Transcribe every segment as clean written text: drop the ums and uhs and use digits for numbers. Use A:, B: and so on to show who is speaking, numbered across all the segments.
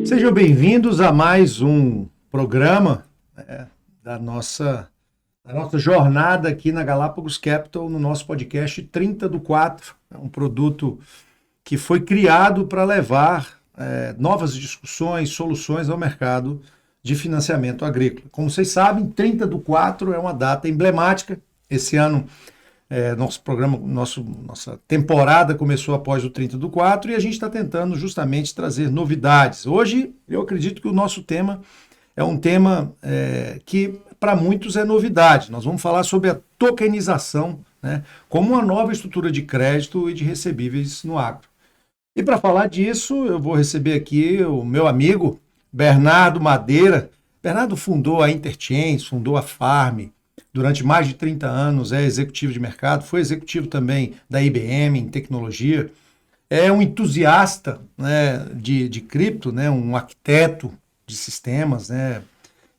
A: Sejam bem-vindos a mais um programa da nossa jornada aqui na Galápagos Capital, no nosso podcast 30 do 4. É um produto que foi criado para levar novas discussões, soluções ao mercado de financiamento agrícola. Como vocês sabem, 30 do 4 é uma data emblemática. Esse ano, nossa temporada começou após o 30 do 4 e a gente está tentando justamente trazer novidades. Hoje, eu acredito que o nosso tema é um tema que para muitos é novidade. Nós vamos falar sobre a tokenização, né, como uma nova estrutura de crédito e de recebíveis no agro. E para falar disso, eu vou receber aqui o meu amigo Bernardo Madeira. Bernardo fundou a Interchains, fundou a Farm. Durante mais de 30 anos é executivo de mercado, foi executivo também da IBM em tecnologia, é um entusiasta, né, de cripto, né, um arquiteto de sistemas, né,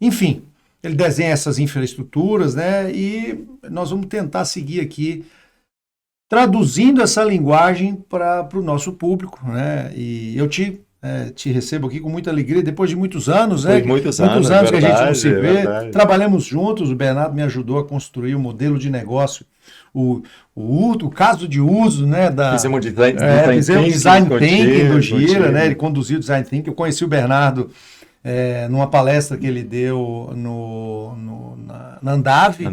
A: enfim, ele desenha essas infraestruturas, né, e nós vamos tentar seguir aqui traduzindo essa linguagem para o nosso público, né, e eu te recebo aqui com muita alegria, depois de muitos anos, né?
B: Muitos anos
A: Verdade, que a gente não se vê.
B: Verdade.
A: Trabalhamos juntos, o Bernardo me ajudou a construir o modelo de negócio, o caso de uso, né?
B: Fizemos
A: design thinking do Gira,
B: contigo.
A: né? Ele conduziu o design thinking. Eu conheci o Bernardo numa palestra que ele deu na Andave.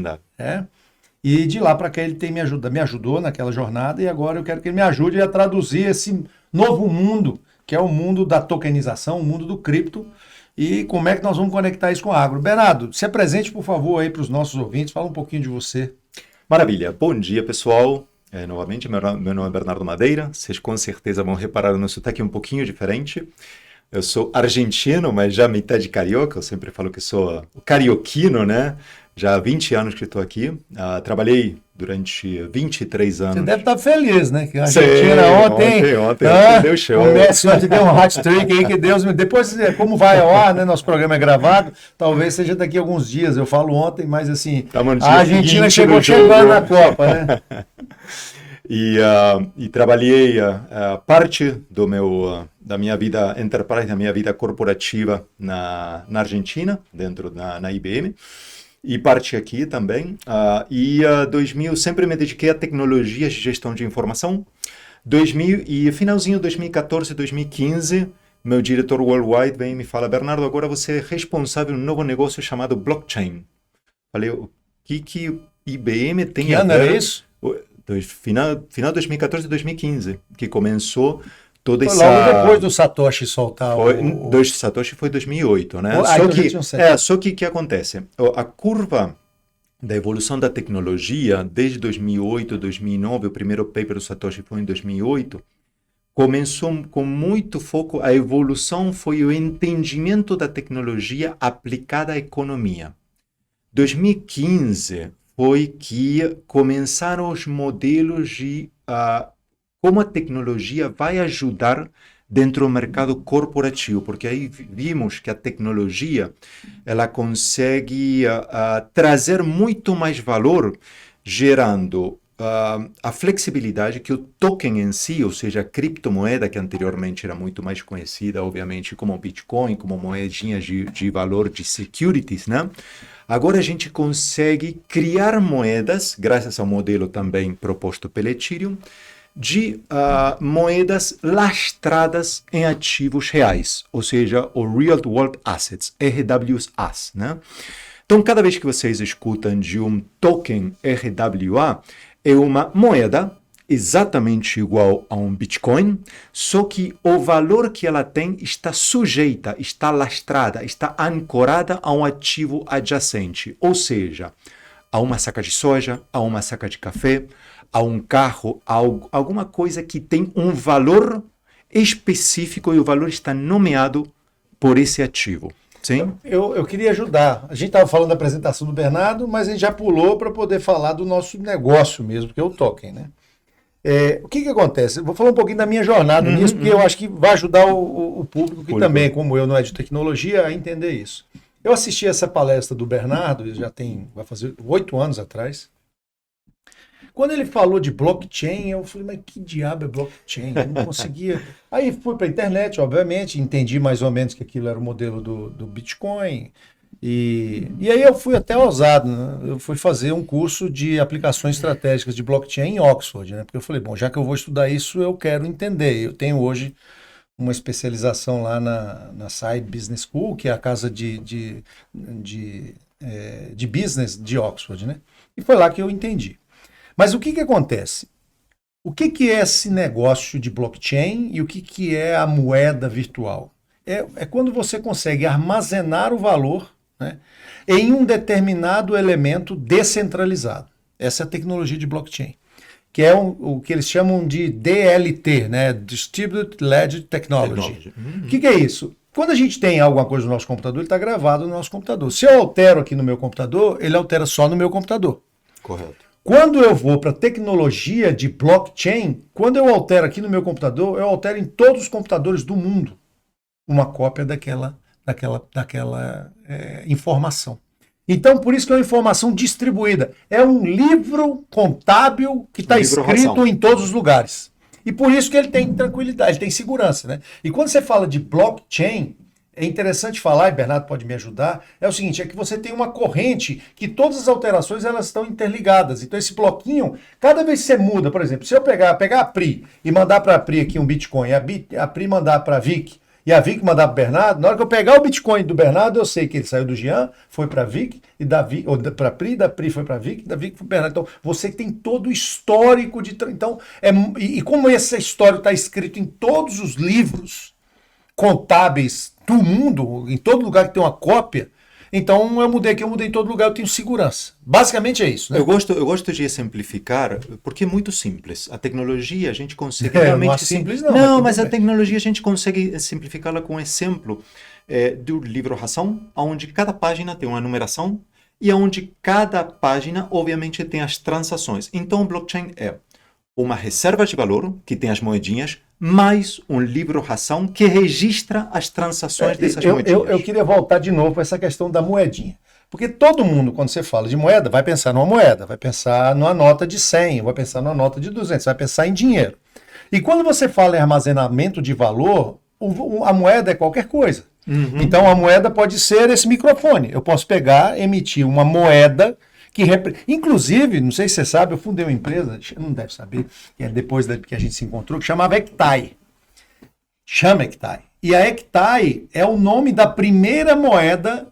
A: E de lá para cá ele me ajudou naquela jornada e agora eu quero que ele me ajude a traduzir esse novo mundo, que é o mundo da tokenização, o mundo do cripto, e como é que nós vamos conectar isso com o agro. Bernardo, se apresente, por favor, aí para os nossos ouvintes, fala um pouquinho de você.
B: Maravilha. Bom dia, pessoal. Novamente, meu nome é Bernardo Madeira. Vocês com certeza vão reparar no sotaque um pouquinho diferente. Eu sou argentino, mas já metade carioca. Eu sempre falo que sou carioquino, né? Já há 20 anos que estou aqui. Trabalhei durante 23 anos.
A: Você deve estar feliz, né? Que a Argentina ontem
B: deu show.
A: O Messi ontem deu um hot trick aí que Deus me... Depois, como vai ao ar, né? Nosso programa é gravado, talvez seja daqui a alguns dias. Eu falo ontem, mas assim, a Argentina chegou chegando na Copa, né?
B: E trabalhei parte da minha vida enterprise, da minha vida corporativa na Argentina, dentro na IBM. E parte aqui também. Sempre me dediquei a tecnologias de gestão de informação. E finalzinho de 2014, 2015, meu diretor worldwide vem e me fala: Bernardo, agora você é responsável por um novo negócio chamado blockchain. Falei, o que IBM tem
A: que
B: a ver?
A: Que ano era isso?
B: Final de 2014 e 2015, que começou toda
A: essa... Logo depois do Satoshi soltar
B: Satoshi foi 2008, né? Só que o que acontece? A curva da evolução da tecnologia, desde 2008, 2009, o primeiro paper do Satoshi foi em 2008, começou com muito foco, a evolução foi o entendimento da tecnologia aplicada à economia. 2015 foi que começaram os modelos de como a tecnologia vai ajudar dentro do mercado corporativo, porque aí vimos que a tecnologia ela consegue trazer muito mais valor, gerando a flexibilidade que o token em si, ou seja, a criptomoeda, que anteriormente era muito mais conhecida, obviamente, como Bitcoin, como moedinhas de valor de securities, né? Agora a gente consegue criar moedas, graças ao modelo também proposto pelo Ethereum, de moedas lastradas em ativos reais, ou seja, o Real World Assets, RWAs, né? Então, cada vez que vocês escutam de um token RWA, é uma moeda exatamente igual a um Bitcoin, só que o valor que ela tem está sujeita, está lastrada, está ancorada a um ativo adjacente, ou seja, a uma saca de soja, a uma saca de café, a um carro, a alguma coisa que tem um valor específico e o valor está nomeado por esse ativo. Sim?
A: Eu queria ajudar. A gente estava falando da apresentação do Bernardo, mas a gente já pulou para poder falar do nosso negócio mesmo, que é o token, né? O que acontece? Eu vou falar um pouquinho da minha jornada nisso, porque eu acho que vai ajudar o público que também, como eu, não é de tecnologia, a entender isso. Eu assisti essa palestra do Bernardo, vai fazer 8 anos atrás, Quando ele falou de blockchain, eu falei, mas que diabo é blockchain? Eu não conseguia. Aí fui para a internet, obviamente, entendi mais ou menos que aquilo era o modelo do Bitcoin. E aí eu fui até ousado, né? Eu fui fazer um curso de aplicações estratégicas de blockchain em Oxford, né? Porque eu falei, bom, já que eu vou estudar isso, eu quero entender. Eu tenho hoje uma especialização lá na Side Business School, que é a casa de business de Oxford, né? E foi lá que eu entendi. Mas o que que acontece? O que que é esse negócio de blockchain e o que que é a moeda virtual? É quando você consegue armazenar o valor, né, em um determinado elemento descentralizado. Essa é a tecnologia de blockchain, que é o que eles chamam de DLT, né? Distributed Ledger Technology. O que que é isso? Quando a gente tem alguma coisa no nosso computador, ele está gravado no nosso computador. Se eu altero aqui no meu computador, ele altera só no meu computador.
B: Correto.
A: Quando eu vou para a tecnologia de blockchain, quando eu altero aqui no meu computador, eu altero em todos os computadores do mundo uma cópia daquela informação. Então, por isso que é uma informação distribuída. É um livro contábil que está escrito em todos os lugares. E por isso que ele tem tranquilidade, ele tem segurança, né? E quando você fala de blockchain, é interessante falar, e Bernardo pode me ajudar, é o seguinte, é que você tem uma corrente que todas as alterações elas estão interligadas. Então esse bloquinho, cada vez que você muda, por exemplo, se eu pegar a Pri e mandar para a Pri aqui um Bitcoin, a Pri mandar para a Vic, e a Vic mandar para o Bernardo, na hora que eu pegar o Bitcoin do Bernardo, eu sei que ele saiu do Jean, foi para a Vic, e ou para a Pri, da Pri foi para a Vic, da Vic foi para o Bernardo. Então, você tem todo o histórico de... Então, e como essa história está escrito em todos os livros contábeis do mundo, em todo lugar que tem uma cópia, então eu mudei em todo lugar, eu tenho segurança. Basicamente é isso, né?
B: Eu gosto de exemplificar, porque é muito simples. A tecnologia a gente consegue
A: realmente... Não é simples não.
B: Não, mas a tecnologia a gente consegue simplificá-la com um exemplo do livro Razão, onde cada página tem uma numeração e onde cada página, obviamente, tem as transações. Então, o blockchain é uma reserva de valor, que tem as moedinhas, mais um livro-razão que registra as transações dessas moedinhas.
A: Eu queria voltar de novo para essa questão da moedinha. Porque todo mundo, quando você fala de moeda, vai pensar numa moeda, vai pensar numa nota de 100, vai pensar numa nota de 200, vai pensar em dinheiro. E quando você fala em armazenamento de valor, a moeda é qualquer coisa. Uhum. Então a moeda pode ser esse microfone. Eu posso pegar, emitir uma moeda inclusive, não sei se você sabe, eu fundei uma empresa, não deve saber, que é depois que a gente se encontrou, que chamava Hectai. Chama Hectai. E a Hectai é o nome da primeira moeda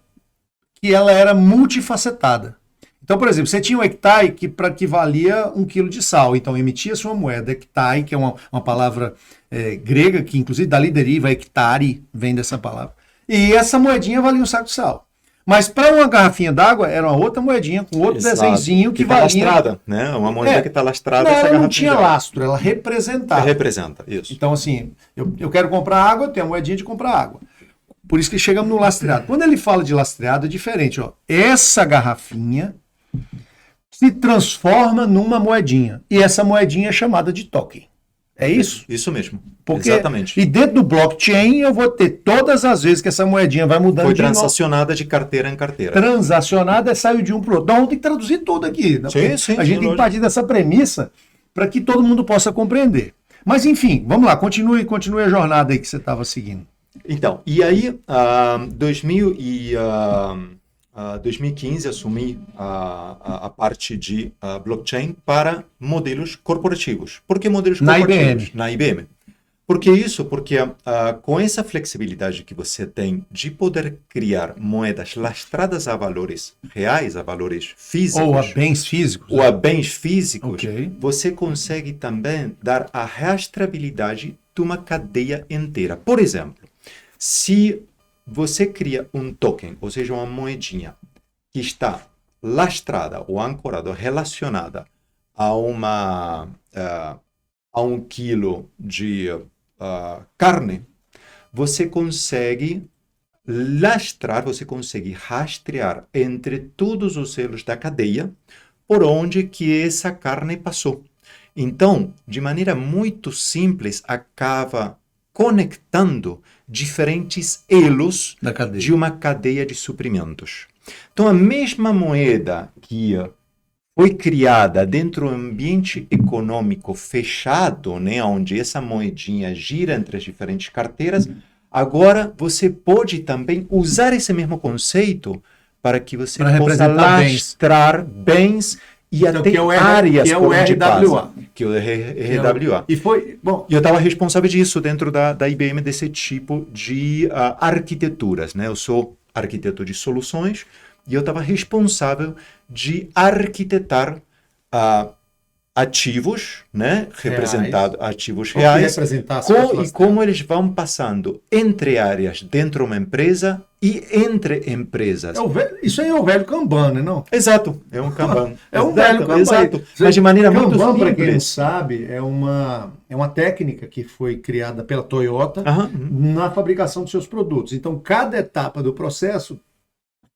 A: que ela era multifacetada. Então, por exemplo, você tinha um Hectai que valia 1 quilo de sal. Então, emitia-se uma moeda Hectai, que é uma palavra grega, que inclusive dali deriva, hectare, vem dessa palavra. E essa moedinha valia um saco de sal. Mas para uma garrafinha d'água, era uma outra moedinha com outro desenhozinho que valia...
B: lastrada, né? Uma moeda que está lastrada.
A: Não, ela não tinha lastro, ela representava.
B: Ela representa, isso.
A: Então, assim, eu quero comprar água, eu tenho a moedinha de comprar água. Por isso que chegamos no lastreado. Quando ele fala de lastreado, é diferente. Ó. Essa garrafinha se transforma numa moedinha. E essa moedinha é chamada de token. É isso?
B: Isso mesmo.
A: Porque,
B: exatamente.
A: E dentro do blockchain eu vou ter todas as vezes que essa moedinha vai mudando.
B: Foi transacionada de carteira em carteira.
A: Transacionada, saiu de um para o outro. Então tem que traduzir tudo aqui. Né?
B: Sim,
A: a gente tem que partir dessa premissa para que todo mundo possa compreender. Mas enfim, vamos lá, continue a jornada aí que você estava seguindo.
B: Então, e aí, 2015 assumi a parte de blockchain para modelos corporativos. Por que modelos corporativos? Na IBM. Por que isso? Porque com essa flexibilidade que você tem de poder criar moedas lastradas a valores reais, a valores físicos.
A: Ou a bens físicos.
B: Ou a bens físicos,
A: okay.
B: Você consegue também dar a rastreabilidade de uma cadeia inteira. Por exemplo, se você cria um token, ou seja, uma moedinha, que está lastrada ou ancorada, relacionada a 1 quilo de carne, você consegue lastrar, você consegue rastrear entre todos os elos da cadeia por onde que essa carne passou. Então, de maneira muito simples, acaba conectando diferentes elos de uma cadeia de suprimentos. Então, a mesma moeda que foi criada dentro de um ambiente econômico fechado, né, onde essa moedinha gira entre as diferentes carteiras, agora você pode também usar esse mesmo conceito para que você possa lastrar bens e
A: então,
B: até áreas
A: que é
B: por
A: o
B: onde
A: RWA.
B: passa, que é o RWA.
A: E foi, bom,
B: eu estava responsável disso dentro da IBM, desse tipo de arquiteturas, né? Eu sou arquiteto de soluções e eu estava responsável de arquitetar ativos, né? Representado ativos reais, e como eles vão passando entre áreas dentro de uma empresa e entre empresas.
A: Isso aí é o velho Kanban, né, não?
B: Exato, é um Kanban.
A: É um velho Kanban.
B: Exato, mas de maneira muito simples.
A: Para quem não sabe, é uma técnica que foi criada pela Toyota na fabricação dos seus produtos. Então, cada etapa do processo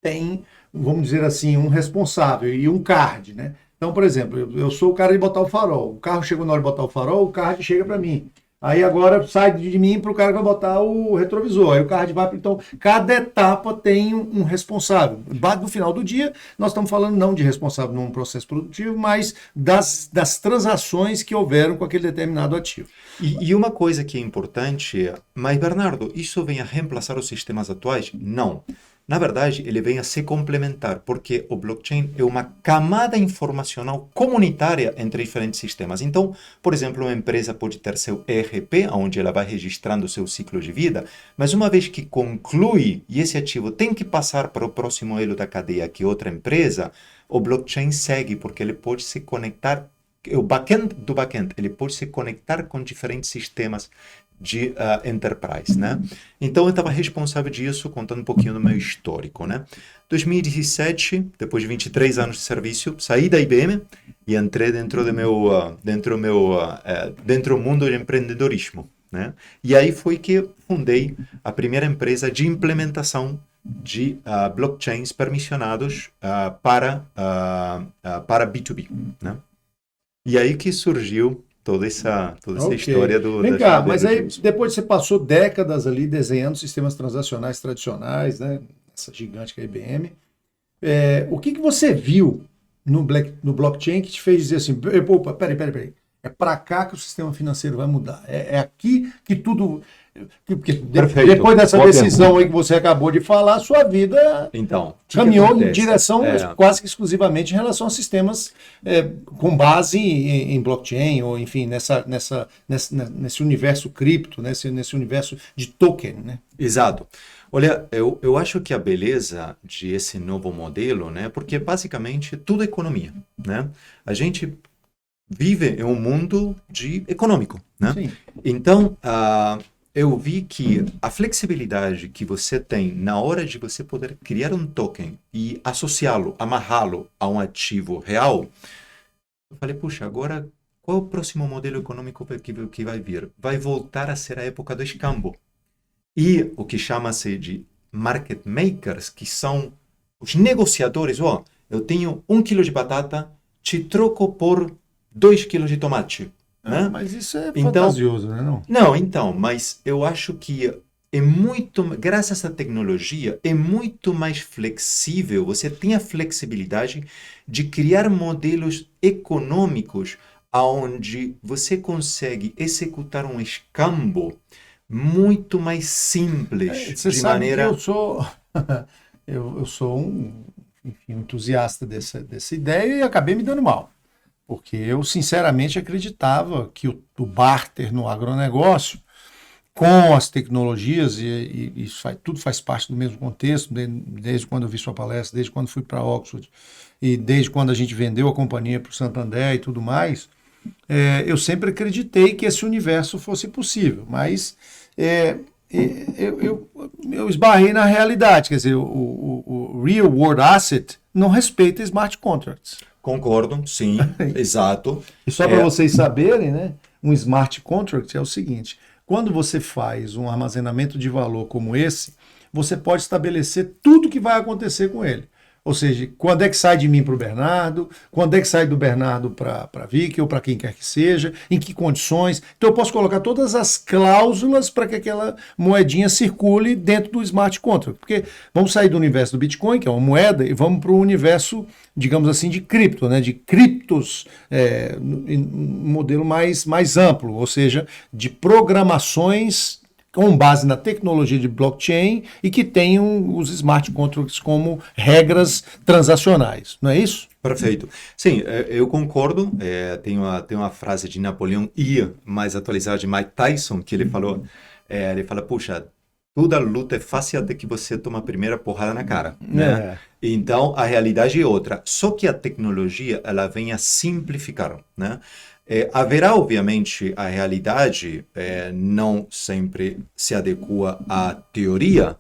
A: tem, vamos dizer assim, um responsável e um card, né? Então, por exemplo, eu sou o cara de botar o farol. O carro chegou na hora de botar o farol, o card chega para mim. Aí agora sai de mim para o cara que vai botar o retrovisor. Aí o card vai para... Então, cada etapa tem um responsável. No final do dia, nós estamos falando não de responsável num processo produtivo, mas das transações que houveram com aquele determinado ativo.
B: E uma coisa que é importante, mas Bernardo, isso vem a reemplaçar os sistemas atuais? Não. Na verdade, ele vem a se complementar, porque o blockchain é uma camada informacional comunitária entre diferentes sistemas. Então, por exemplo, uma empresa pode ter seu ERP, onde ela vai registrando o seu ciclo de vida, mas uma vez que conclui e esse ativo tem que passar para o próximo elo da cadeia, que é outra empresa, o blockchain segue, porque ele pode se conectar, o backend do backend, ele pode se conectar com diferentes sistemas de enterprise, né? Então eu estava responsável disso, contando um pouquinho do meu histórico, né? 2017, depois de 23 anos de serviço, saí da IBM e entrei dentro do mundo de empreendedorismo, né? E aí foi que fundei a primeira empresa de implementação de blockchains permissionados para B2B, né? E aí que surgiu toda essa história do...
A: Vem cá, mas aí depois você passou décadas ali desenhando sistemas transacionais tradicionais, né? Essa gigante que é a IBM. O que você viu no blockchain que te fez dizer assim, opa, peraí, é para cá que o sistema financeiro vai mudar. É aqui que tudo... Porque depois dessa decisão aí que você acabou de falar, sua vida caminhou em direção quase que exclusivamente em relação a sistemas com base em blockchain, ou enfim, nesse universo cripto, nesse universo de token, né?
B: Exato. Olha, eu acho que a beleza de esse novo modelo, né? Porque basicamente tudo é economia, né? A gente vive em um mundo econômico, né? Sim. Então, eu vi que a flexibilidade que você tem na hora de você poder criar um token e associá-lo, amarrá-lo a um ativo real, eu falei, puxa, agora qual é o próximo modelo econômico que vai vir? Vai voltar a ser a época do escambo. E o que chama-se de market makers, que são os negociadores, eu tenho 1 quilo de batata, te troco por 2 quilos de tomate. Né?
A: Mas isso é fantasioso, né?
B: Não, então, mas eu acho que graças à tecnologia, é muito mais flexível, você tem a flexibilidade de criar modelos econômicos onde você consegue executar um escambo muito mais simples.
A: Você sabe maneira... que eu sou um entusiasta dessa ideia e acabei me dando mal. Porque eu, sinceramente, acreditava que o barter no agronegócio, com as tecnologias, e isso tudo faz parte do mesmo contexto, desde quando eu vi sua palestra, desde quando fui para Oxford, e desde quando a gente vendeu a companhia para o Santander e tudo mais, eu sempre acreditei que esse universo fosse possível. Mas eu esbarrei na realidade, quer dizer, o Real World Asset não respeita smart contracts.
B: Concordo, sim, exato.
A: E só para vocês saberem, né, um smart contract é o seguinte, quando você faz um armazenamento de valor como esse, você pode estabelecer tudo que vai acontecer com ele. Ou seja, quando é que sai de mim para o Bernardo, quando é que sai do Bernardo para a Vicky ou para quem quer que seja, em que condições. Então eu posso colocar todas as cláusulas para que aquela moedinha circule dentro do smart contract. Porque vamos sair do universo do Bitcoin, que é uma moeda, e vamos para o universo, digamos assim, de cripto, né? De criptos, em um modelo mais amplo, ou seja, de programações com base na tecnologia de blockchain e que tenham os smart contracts como regras transacionais, não é isso?
B: Perfeito. Sim, eu concordo. Tem uma frase de Napoleão Hill, mais atualizada de Mike Tyson, que ele fala, puxa, toda luta é fácil até que você toma a primeira porrada na cara, né? Então, a realidade é outra. Só que a tecnologia, ela vem a simplificar, né? Haverá, obviamente, a realidade não sempre se adequa à teoria,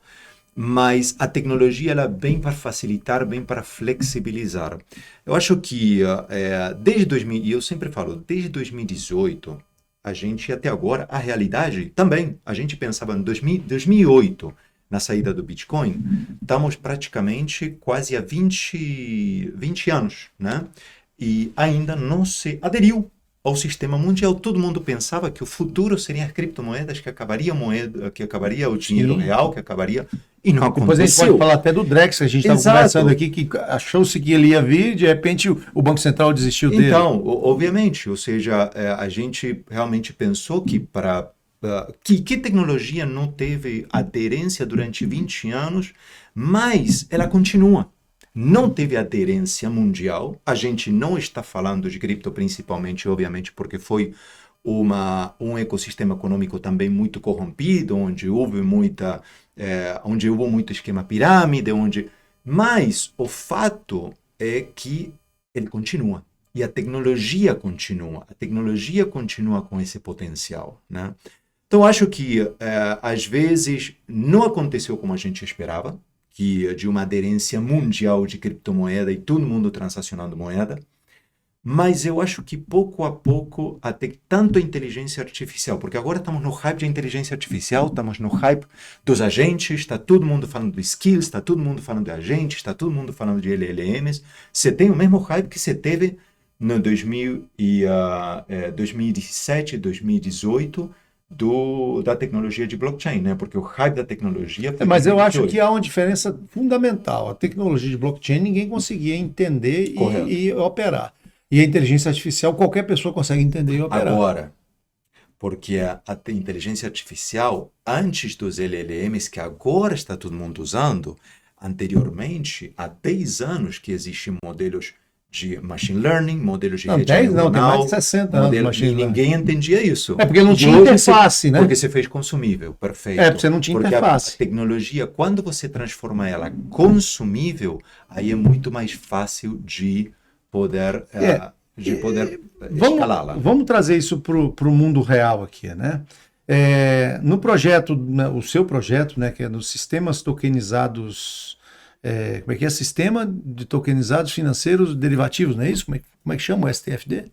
B: mas a tecnologia ela vem para facilitar, vem para flexibilizar. Eu acho que desde 2000, e eu sempre falo, desde 2018, a gente até agora, a realidade também, a gente pensava em 2008, na saída do Bitcoin, estamos praticamente quase há 20 anos, né? E ainda não se aderiu ao sistema mundial. Todo mundo pensava que o futuro seriam as criptomoedas, que acabaria o dinheiro real, que acabaria, e não aconteceu.
A: Depois a gente pode falar até do Drex, que a gente estava conversando aqui, que achou-se que ele ia vir, de repente o Banco Central desistiu dele.
B: Então, obviamente, ou seja, a gente realmente pensou que que tecnologia não teve aderência durante 20 anos, mas ela continua. Não teve aderência mundial. A gente não está falando de cripto principalmente, obviamente, porque foi um ecossistema econômico também muito corrompido, onde houve muito esquema pirâmide, mas o fato é que ele continua. E a tecnologia continua. A tecnologia continua com esse potencial, né? Então, acho que, às vezes, não aconteceu como a gente esperava, de uma aderência mundial de criptomoeda e todo mundo transacionando moeda, mas eu acho que pouco a pouco, até tanto a inteligência artificial, porque agora estamos no hype de inteligência artificial, estamos no hype dos agentes, está todo mundo falando do skills, está todo mundo falando de agentes, está todo mundo falando de LLMs, você tem o mesmo hype que você teve no 2017, 2018, da tecnologia de blockchain, né? Porque o hype da tecnologia foi
A: mas eu acho que há uma diferença fundamental. A tecnologia de blockchain ninguém conseguia entender e operar. E a inteligência artificial qualquer pessoa consegue entender e operar.
B: Agora, porque a inteligência artificial, antes dos LLMs, que agora está todo mundo usando, anteriormente, há 10 anos que existem modelos de machine learning, modelos de rede neuronal.
A: Tem mais de 60 anos.
B: E ninguém entendia isso.
A: Porque não tinha interface, né?
B: Porque você fez consumível, perfeito.
A: Porque você não tinha interface.
B: A tecnologia, quando você transforma ela consumível, aí é muito mais fácil de poder escalá-la.
A: Vamos trazer isso para o mundo real aqui, né? No projeto, o seu projeto, né, que é nos sistemas tokenizados... como é que é? Sistema de tokenizados financeiros derivativos, não é isso? Como é que chama o STFD?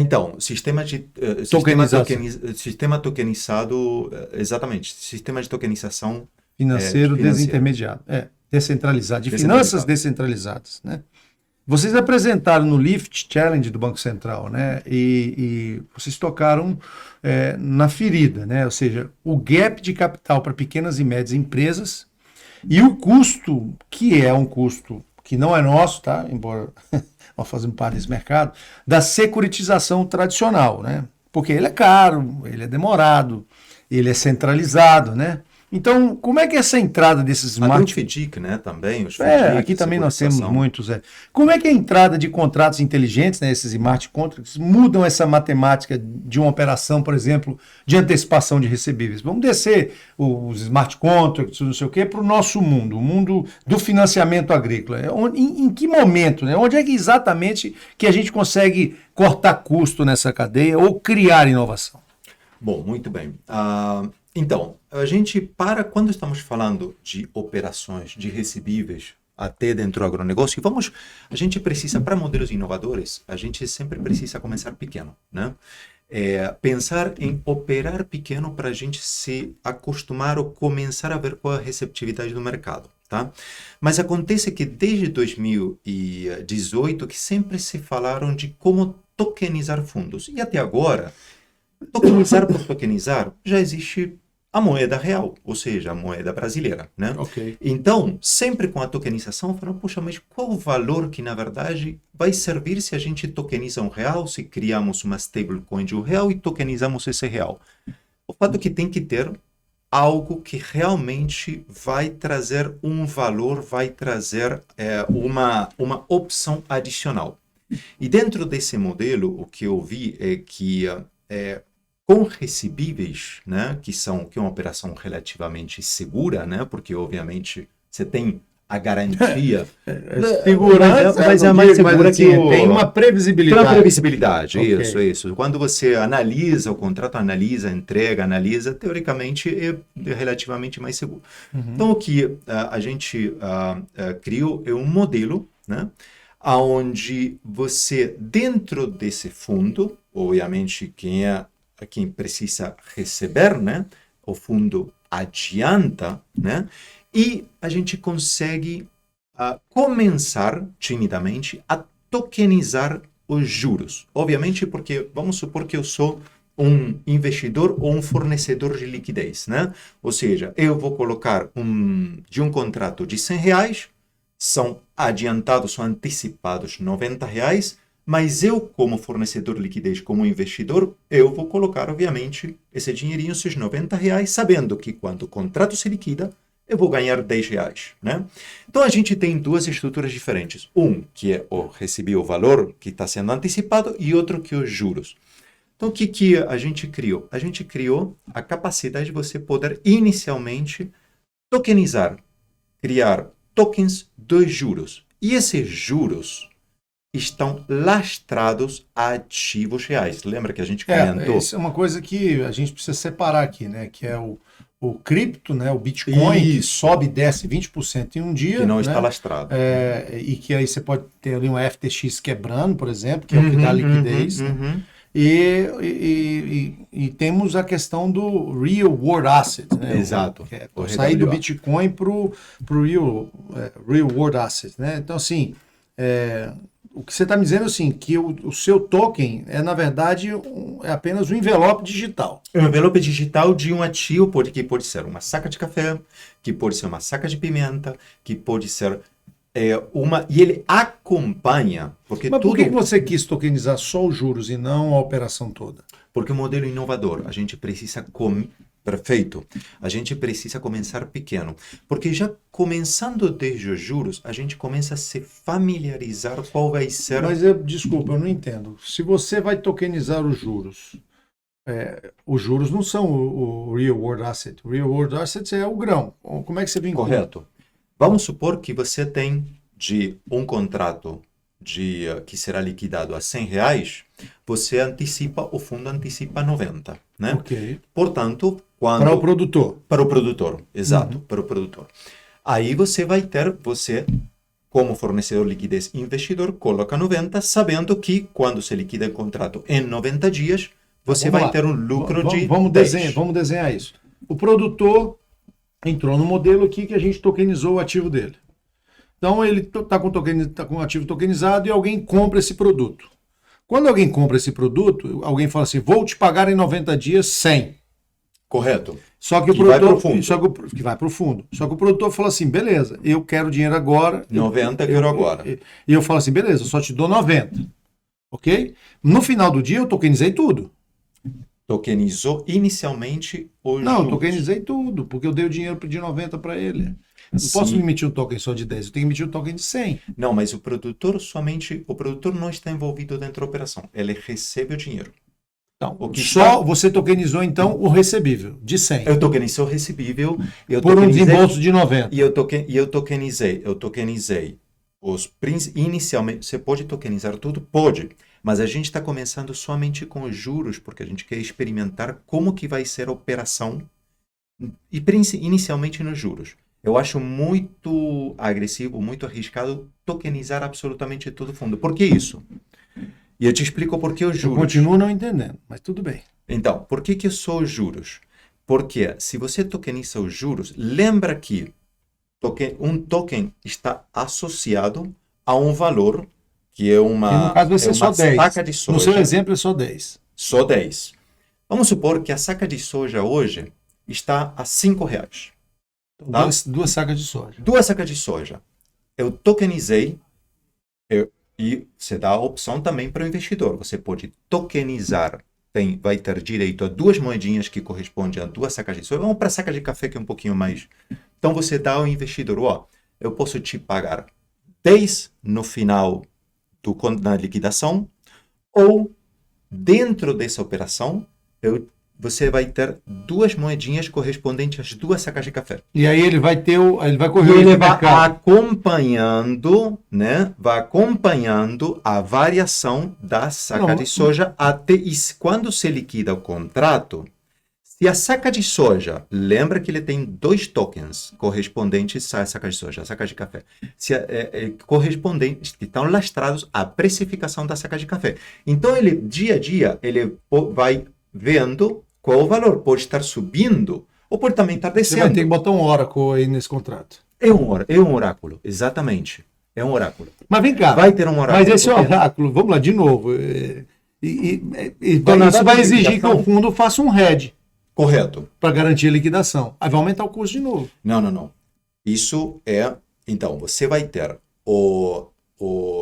B: Então, sistema tokenizado, exatamente, sistema de tokenização
A: financeiro desintermediado, descentralizado, de finanças descentralizadas, né? Vocês apresentaram no Lift Challenge do Banco Central, né? E vocês tocaram na ferida, né? Ou seja, o gap de capital para pequenas e médias empresas e o custo, que é um custo que não é nosso, tá? Embora nós fazemos parte desse mercado, da securitização tradicional, né? Porque ele é caro, ele é demorado, ele é centralizado, né? Então, como é que é essa entrada desses smart...
B: Tem o FDIC, né, também. Os
A: aqui também nós temos muitos. Como é que a entrada de contratos inteligentes, né, esses smart contracts, mudam essa matemática de uma operação, por exemplo, de antecipação de recebíveis? Vamos descer os smart contracts, não sei o quê, para o nosso mundo, o mundo do financiamento agrícola. Em que momento, né? Onde é que exatamente que a gente consegue cortar custo nessa cadeia ou criar inovação?
B: Bom, muito bem. Então, quando estamos falando de operações, de recebíveis, até dentro do agronegócio, a gente precisa, para modelos inovadores, a gente sempre precisa começar pequeno, né? Pensar em operar pequeno para a gente se acostumar ou começar a ver qual é a receptividade do mercado. tá? Mas acontece que desde 2018 que sempre se falaram de como tokenizar fundos. E até agora, tokenizar por tokenizar, já existe a moeda real, ou seja, a moeda brasileira, né?
A: Ok.
B: Então, sempre com a tokenização, falaram, poxa, mas qual o valor que, na verdade, vai servir se a gente tokeniza um real, se criamos uma stablecoin de um real e tokenizamos esse real? O fato é que tem que ter algo que realmente vai trazer um valor, vai trazer uma opção adicional. E dentro desse modelo, o que eu vi é que com recebíveis, né, que é uma operação relativamente segura, né, porque obviamente você tem a garantia.
A: Segurança,
B: mas é mais segura
A: assim,
B: que
A: tem uma previsibilidade.
B: Tem uma previsibilidade,
A: Ok.
B: isso. Quando você analisa o contrato, analisa a entrega, analisa, teoricamente é relativamente mais seguro. Então, o que a gente criou é um modelo, né, onde você, dentro desse fundo, obviamente quem precisa receber, né, o fundo adianta, né, e a gente consegue começar timidamente a tokenizar os juros. Obviamente, porque vamos supor que eu sou um investidor ou um fornecedor de liquidez, né? Ou seja, eu vou colocar de um contrato de R$ 100, são adiantados, são antecipados R$ 90, mas eu, como fornecedor de liquidez, como investidor, eu vou colocar, obviamente, esse dinheirinho, esses R$ 90, sabendo que quando o contrato se liquida, eu vou ganhar R$ 10, né? Então, a gente tem duas estruturas diferentes. Um, que é receber o valor que está sendo antecipado, e outro que é os juros. Então, o que a gente criou? A gente criou a capacidade de você poder, inicialmente, tokenizar, criar tokens dos juros. E esses juros estão lastrados a ativos reais. Lembra que a gente comentou?
A: Isso é uma coisa que a gente precisa separar aqui, né? Que é o cripto, né? O Bitcoin, que sobe e desce 20% em um dia.
B: Que não
A: né?
B: está lastrado.
A: E que aí você pode ter ali um FTX quebrando, por exemplo, que é o que dá liquidez. Né? E temos a questão do Real World Asset, né?
B: Exato.
A: Sair do Bitcoin para o Real World Asset, né? Então, assim, o que você está me dizendo, assim, que o seu token é, na verdade, é apenas um envelope digital.
B: É um envelope digital de um ativo, que pode ser uma saca de café, que pode ser uma saca de pimenta, que pode ser e ele acompanha, porque
A: Mas por que você quis tokenizar só os juros e não a operação toda?
B: Porque o modelo inovador, a gente precisa perfeito. A gente precisa começar pequeno, porque já começando desde os juros, a gente começa a se familiarizar qual vai ser.
A: Mas desculpa, eu não entendo. Se você vai tokenizar os juros não são o Real World Asset. O Real World Asset é o grão. Como é que você vincula?
B: Correto. Vamos supor que você tem de um contrato que será liquidado a R$ 100, você o fundo antecipa 90, né?
A: Ok.
B: Portanto,
A: para o produtor.
B: Para o produtor, exato, para o produtor. Aí você vai ter, como fornecedor de liquidez investidor, coloca 90, sabendo que quando se liquida o contrato em 90 dias, você vai ter um lucro de 10.
A: Vamos desenhar isso. O produtor entrou no modelo aqui que a gente tokenizou o ativo dele. Então, ele está com o ativo tokenizado e alguém compra esse produto. Quando alguém compra esse produto, alguém fala assim, vou te pagar em 90 dias 100.
B: Correto.
A: Só que o produtor que vai para o fundo. Só que o produtor fala assim, beleza, eu quero dinheiro agora.
B: 90 eu quero agora.
A: E eu falo assim, beleza, eu só te dou 90. Ok? No final do dia, eu tokenizei tudo.
B: Tokenizou inicialmente os
A: Não,
B: juros.
A: eu tokenizei tudo, porque eu dei o dinheiro de 90 para ele. Não posso emitir um token só de 10, eu tenho que emitir um token de 100.
B: Não, mas o produtor não está envolvido dentro da operação. Ele recebe o dinheiro.
A: Então, você tokenizou, então, o recebível, de 100.
B: Eu tokenizei o recebível.
A: Por um desembolso de 90.
B: E eu tokenizei. Inicialmente, você pode tokenizar tudo? Pode. Mas a gente está começando somente com os juros, porque a gente quer experimentar como que vai ser a operação, e inicialmente nos juros. Eu acho muito agressivo, muito arriscado tokenizar absolutamente todo o fundo. Por que isso? E eu te explico por que os juros.
A: Eu continuo não entendendo, mas tudo bem.
B: Então, por que só os juros? Porque se você tokeniza os juros, lembra que Um token está associado a um valor que é uma,
A: E no caso vai ser só 10.
B: saca de soja.
A: No seu exemplo é só 10.
B: Só 10. Vamos supor que a saca de soja hoje está a R$5.
A: Então,
B: Tá?
A: duas sacas de soja.
B: 2 sacas de soja. Eu tokenizei e você dá a opção também para o investidor. Você pode tokenizar. Vai ter direito a 2 moedinhas que correspondem a 2 sacas de soja. Vamos para a saca de café que é um pouquinho mais. Então você dá ao investidor, eu posso te pagar 10 no final na liquidação, ou dentro dessa operação, você vai ter 2 moedinhas correspondentes às 2 sacas de café.
A: E aí ele vai correr
B: E ele
A: o
B: vai
A: mercado.
B: acompanhando, né? Vai acompanhando a variação da saca de soja até quando se liquida o contrato. Se a saca de soja, lembra que ele tem 2 tokens correspondentes à saca de soja, a saca de café, correspondentes que estão lastrados à precificação da saca de café. Então, dia a dia, ele vai vendo qual o valor. Pode estar subindo ou pode também estar
A: Você
B: descendo.
A: vai ter que botar um Oracle aí nesse contrato.
B: É um oráculo, exatamente. É um oráculo.
A: Mas vem cá.
B: Vai ter um oráculo.
A: Mas esse oráculo, vamos lá, de novo. Isso vai exigir que o fundo faça um hedge.
B: Correto.
A: Para garantir a liquidação. Aí vai aumentar o custo de novo.
B: Não. Isso é... Então, você vai ter o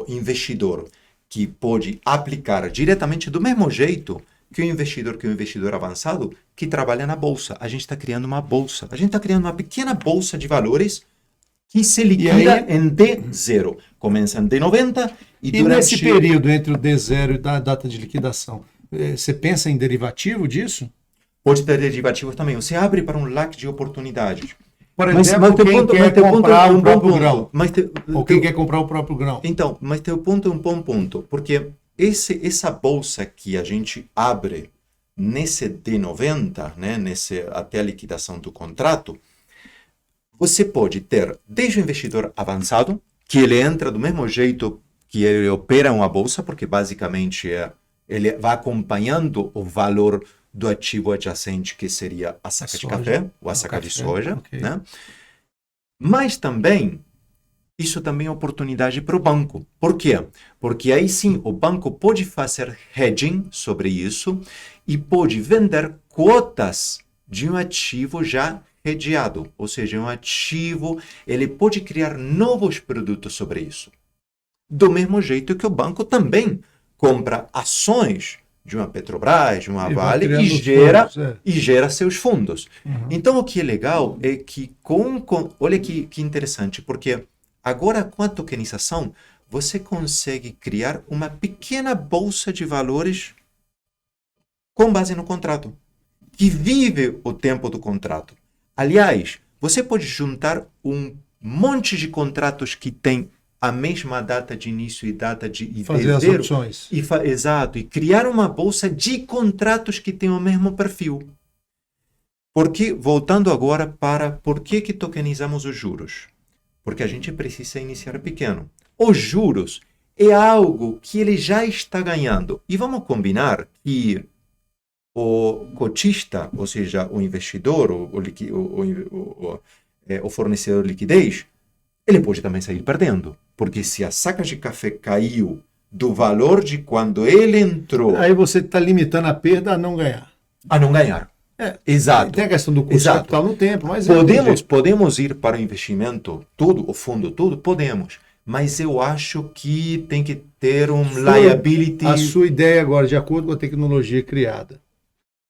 B: investidor que pode aplicar diretamente do mesmo jeito que o investidor avançado que trabalha na bolsa. A gente está criando uma bolsa. A gente está criando uma pequena bolsa de valores que se liquida em D0. Começa em D90 e durante...
A: nesse período entre o D0 e a data de liquidação, você pensa em derivativo disso?
B: Pode ter derivativos também. Você abre para um leque de oportunidades.
A: Por exemplo, quem quer comprar o próprio grão. Ou quem quer comprar o próprio grão.
B: Então, mas teu ponto é um bom ponto. Porque essa bolsa que a gente abre nesse D90, né, até a liquidação do contrato, você pode ter desde o investidor avançado, que ele entra do mesmo jeito que ele opera uma bolsa, porque basicamente ele vai acompanhando o valor do ativo adjacente, que seria a saca de café, ou a saca de soja. Okay. Né? Mas também, isso também é oportunidade para o banco. Por quê? Porque aí sim, o banco pode fazer hedging sobre isso e pode vender cotas de um ativo já hedgeado. Ou seja, um ativo, ele pode criar novos produtos sobre isso. Do mesmo jeito que o banco também compra ações de uma Petrobras, de uma Vale, e gera seus fundos. Uhum. Então, o que é legal é que, olha que interessante, porque agora, com a tokenização, você consegue criar uma pequena bolsa de valores com base no contrato, que vive o tempo do contrato. Aliás, você pode juntar um monte de contratos que tem a mesma data de início e data de
A: fazer as opções.
B: Exato, e criar uma bolsa de contratos que tem o mesmo perfil. Porque, voltando agora para por que tokenizamos os juros? Porque a gente precisa iniciar pequeno. Os juros é algo que ele já está ganhando. E vamos combinar que o cotista, ou seja, o investidor, o fornecedor de liquidez, ele pode também sair perdendo. Porque se a saca de café caiu do valor de quando ele entrou...
A: Aí você está limitando a perda a não ganhar.
B: A não ganhar. Exato.
A: Tem a questão do custo capital no tempo, mas...
B: Podemos ir para o investimento, tudo, o fundo, tudo? Podemos. Mas eu acho que tem que ter liability...
A: A sua ideia agora, de acordo com a tecnologia criada,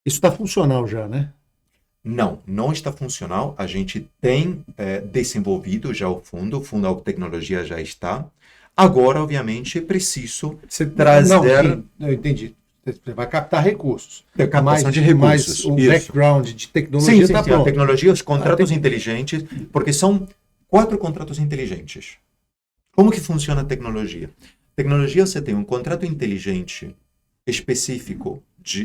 A: isso está funcional já, né?
B: Não está funcional. A gente tem desenvolvido já o fundo, a tecnologia já está. Agora, obviamente, é preciso trazer...
A: Não, eu entendi. Você vai captar recursos.
B: Captação de recursos.
A: Mas o background de tecnologia está pronto.
B: A tecnologia, os contratos inteligentes, porque são 4 contratos inteligentes. Como que funciona a tecnologia? Tecnologia, você tem um contrato inteligente específico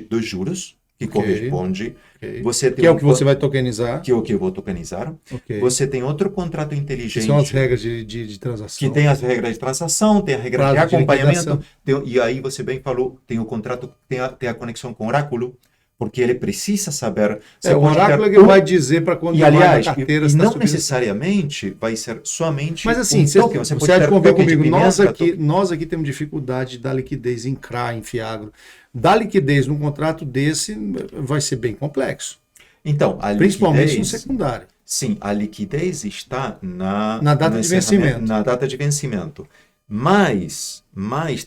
B: dos juros, que corresponde. Você tem
A: que é o que você vai tokenizar.
B: Que é o que eu vou tokenizar. Você tem outro contrato inteligente.
A: Que são as regras de transação.
B: Que tem as regras de transação, tem a regra de acompanhamento. E aí, você bem falou, tem o contrato, tem a conexão com o oráculo. porque ele precisa saber.
A: O
B: pode
A: oráculo
B: ter
A: é que vai dizer para quando
B: e, aliás,
A: a carteira
B: e
A: está
B: não
A: subindo.
B: necessariamente vai ser somente
A: Mas assim,
B: token. Você pode ter
A: convém
B: token de
A: comigo,
B: pimenta,
A: nós aqui temos dificuldade da liquidez em CRA, em Fiagro. Dar liquidez num contrato desse vai ser bem complexo.
B: Então, a
A: Principalmente no
B: liquidez,
A: secundário.
B: sim, a liquidez está
A: Na data de vencimento.
B: na data de vencimento. Mas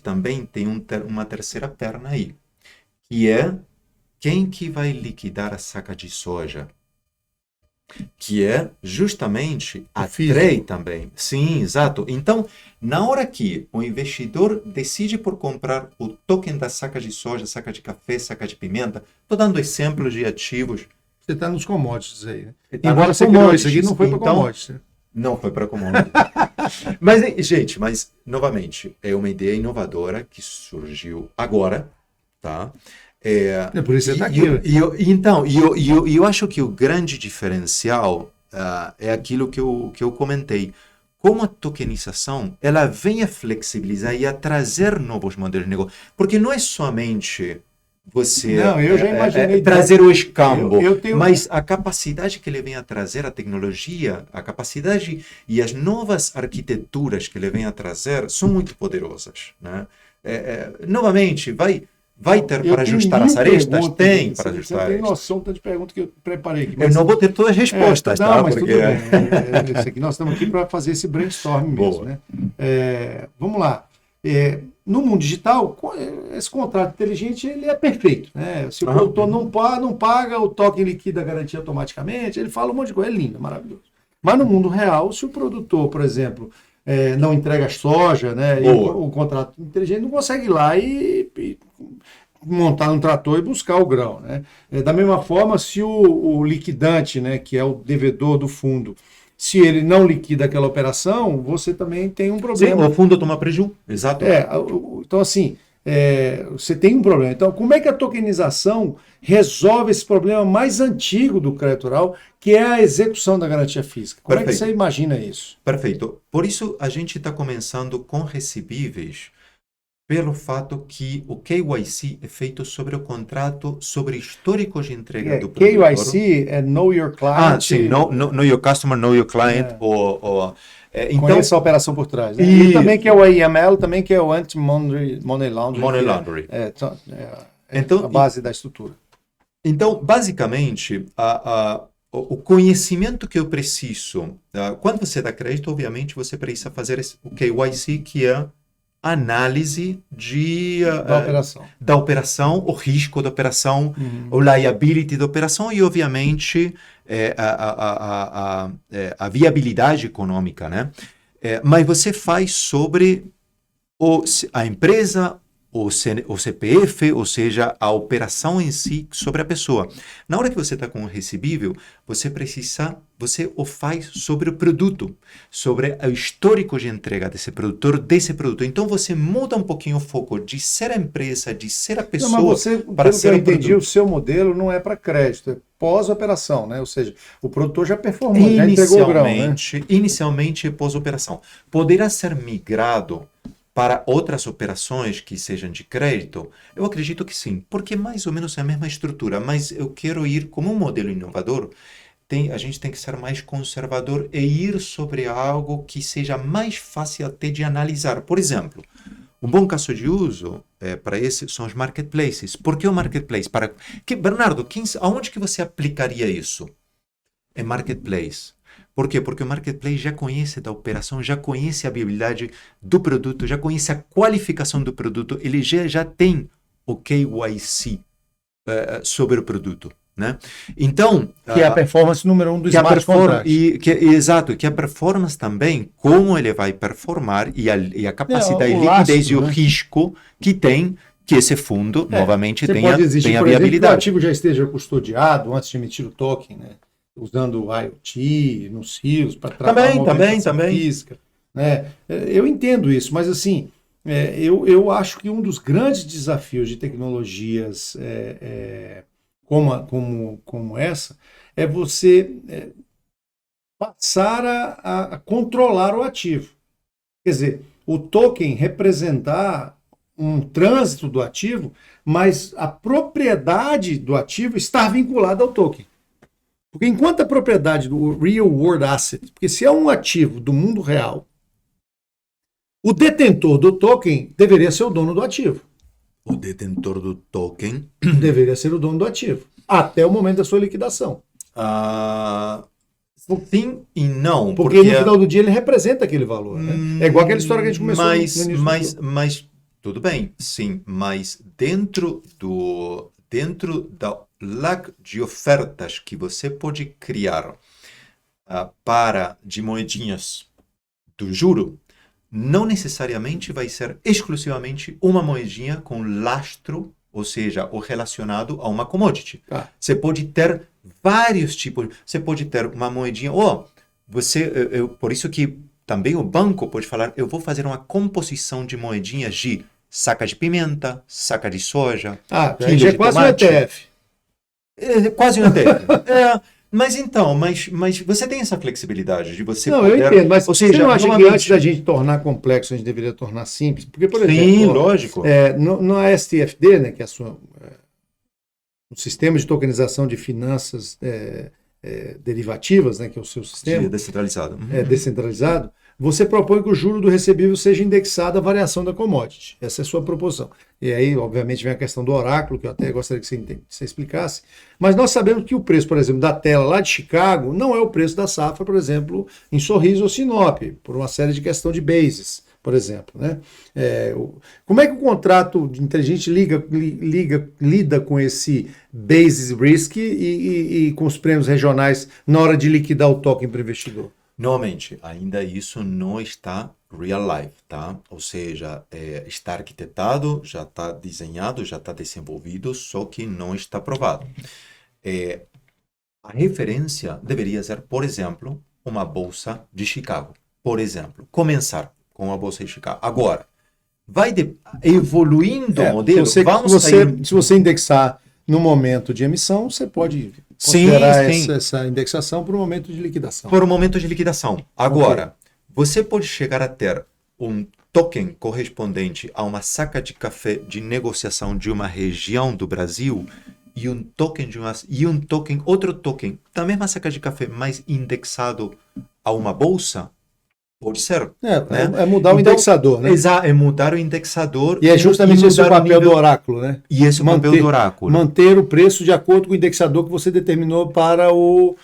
B: também tem uma terceira perna aí, que é quem que vai liquidar a saca de soja? Que é justamente a trade também. Sim, exato. Então, na hora que o investidor decide por comprar o token da saca de soja, saca de café, saca de pimenta, estou dando exemplos de ativos.
A: Você está nos commodities aí, né?
B: Tá
A: Embora você criou isso aqui, não foi para commodities. Né?
B: Não foi para commodities. Mas, gente, novamente, é uma ideia inovadora que surgiu agora, tá?
A: É por isso que você está aqui.
B: Então, eu acho que o grande diferencial é aquilo que eu comentei. Como a tokenização, ela vem a flexibilizar e a trazer novos modelos de negócio. Porque não é somente você
A: eu já imaginei
B: trazer o escambo, mas a capacidade que ele vem a trazer, a tecnologia, a capacidade e as novas arquiteturas que ele vem a trazer são muito poderosas. Né? Novamente, vai ter para ajustar as arestas? Tem para ajustar as arestas.
A: Você tem noção de pergunta que eu preparei aqui.
B: Eu não vou ter todas as respostas, tá?
A: Mas tudo bem. Isso aqui nós estamos aqui para fazer esse brainstorm mesmo. Né? Vamos lá. No mundo digital, esse contrato inteligente ele é perfeito. Né? Se o produtor não paga, o token liquida a garantia automaticamente, ele fala um monte de coisa, é lindo, maravilhoso. Mas no mundo real, se o produtor, por exemplo, não entrega soja, né, e o contrato inteligente não consegue ir lá e montar um trator e buscar o grão. Né? Da mesma forma, se o liquidante, né, que é o devedor do fundo, se ele não liquida aquela operação, você também tem um problema.
B: Sim, o fundo toma prejuízo. Exato.
A: Então, assim, você tem um problema. Então, como é que a tokenização resolve esse problema mais antigo do crédito rural, que é a execução da garantia física? Como é que você imagina isso?
B: Perfeito. Por isso, a gente está começando com recebíveis, pelo fato que o KYC é feito sobre o contrato, sobre históricos de entrega do produtor.
A: KYC é Know Your Client.
B: Sim, know Your Customer, Know Your Client.
A: Então, conheça a operação por trás. Né? E também que é o AML, também que é o Anti-Money Laundering.
B: Money Laundering.
A: Então, a base da estrutura.
B: Então, basicamente, o conhecimento que eu preciso, quando você dá crédito, obviamente, você precisa fazer o KYC, que é análise da operação, o risco da operação, o liability da operação e, obviamente, a viabilidade econômica, né? Mas você faz sobre a empresa, o CPF, ou seja, a operação em si sobre a pessoa. Na hora que você está com o recebível, você o faz sobre o produto, sobre o histórico de entrega desse produtor, desse produto. Então você muda um pouquinho o foco de ser a empresa, de ser a pessoa,
A: para ser o produto. O seu modelo não é para crédito, é pós-operação, né? Ou seja, o produtor já performou, já entregou o grão, né?
B: Inicialmente, pós-operação. Poderá ser migrado para outras operações que sejam de crédito? Eu acredito que sim, porque mais ou menos é a mesma estrutura, mas eu quero ir como um modelo inovador. A gente tem que ser mais conservador e ir sobre algo que seja mais fácil até de analisar. Por exemplo, um bom caso de uso para esse são os marketplaces. Por que o marketplace? Bernardo, aonde que você aplicaria isso? É marketplace. Por quê? Porque o marketplace já conhece da operação, já conhece a viabilidade do produto, já conhece a qualificação do produto, ele já tem o KYC sobre o produto. Né? Então,
A: que é a performance número 1 do smart contract.
B: Exato, que a performance também, como ele vai performar e a capacidade de liquidez e o risco que tem que esse fundo, novamente, tenha a viabilidade.
A: Exemplo, que o ativo já esteja custodiado antes de emitir o token, né? Usando o IoT, nos rios, para trabalhar a movimentação física. Né? Eu entendo isso, mas assim, eu acho que um dos grandes desafios de tecnologias como essa é você passar a controlar o ativo. Quer dizer, o token representar um trânsito do ativo, mas a propriedade do ativo está vinculada ao token. Porque enquanto a propriedade do real world asset, porque se é um ativo do mundo real, o detentor do token deveria ser o dono do ativo.
B: O detentor do token
A: Deveria ser o dono do ativo, até o momento da sua liquidação.
B: Sim e não.
A: Porque no final do dia ele representa aquele valor. Né? É igual aquela história que a gente começou no início.
B: Mas tudo bem, sim, mas dentro da leque de ofertas que você pode criar de moedinhas do juro, não necessariamente vai ser exclusivamente uma moedinha com lastro, ou seja, o relacionado a uma commodity. Você pode ter vários tipos. Você pode ter uma moedinha. Por isso que também o banco pode falar: eu vou fazer uma composição de moedinhas de saca de pimenta, saca de soja.
A: Já é quase um ETF.
B: É quase um ETF. Mas você tem essa flexibilidade de você
A: poder... eu entendo, mas você não acha que antes da gente tornar complexo, a gente deveria tornar simples? Porque, por exemplo...
B: Sim, lógico.
A: No STFD, né, que é o Sistema de Tokenização de Finanças Derivativas, né, que é o seu sistema...
B: Descentralizado.
A: Descentralizado. Você propõe que o juro do recebível seja indexado à variação da commodity. Essa é a sua proposição. E aí, obviamente, vem a questão do oráculo, que eu até gostaria que você explicasse. Mas nós sabemos que o preço, por exemplo, da tela lá de Chicago não é o preço da safra, por exemplo, em Sorriso ou Sinop, por uma série de questão de bases, por exemplo. Né? Como é que o contrato inteligente lida com esse basis risk e com os prêmios regionais na hora de liquidar o token para o investidor?
B: Novamente, ainda isso não está real life, tá? Ou seja, está arquitetado, já está desenhado, já está desenvolvido, só que não está provado. A referência deveria ser, por exemplo, uma bolsa de Chicago. Por exemplo, começar com a bolsa de Chicago. Agora, vai evoluindo o modelo.
A: Se você indexar no momento de emissão, você pode considerar essa indexação para o momento de liquidação.
B: Para o momento de liquidação. Agora, você pode chegar a ter um token correspondente a uma saca de café de negociação de uma região do Brasil e outro token da mesma saca de café, mas indexado a uma bolsa. Pode ser.
A: É mudar o indexador, né?
B: Exato, é mudar o indexador.
A: E é justamente esse o papel do oráculo, né?
B: E esse é o papel do oráculo.
A: Manter o preço de acordo com o indexador que você determinou para o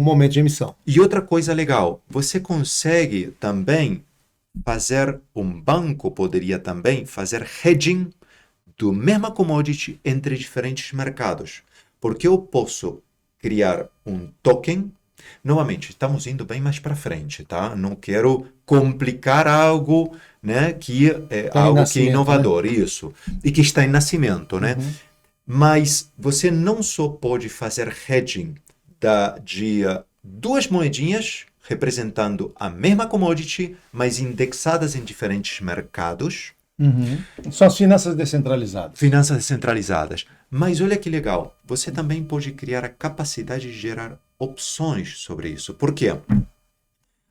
A: momento de emissão.
B: E outra coisa legal, você consegue também um banco poderia também fazer hedging do mesmo commodity entre diferentes mercados. Porque eu posso criar um token. Novamente, estamos indo bem mais para frente, tá? Não quero complicar algo, né, que é algo que é inovador, né? Isso, e que está em nascimento, né? Mas você não só pode fazer hedging de duas moedinhas representando a mesma commodity, mas indexadas em diferentes mercados.
A: São as finanças descentralizadas.
B: Finanças descentralizadas. Mas olha que legal, você também pode criar a capacidade de gerar opções sobre isso. Por quê?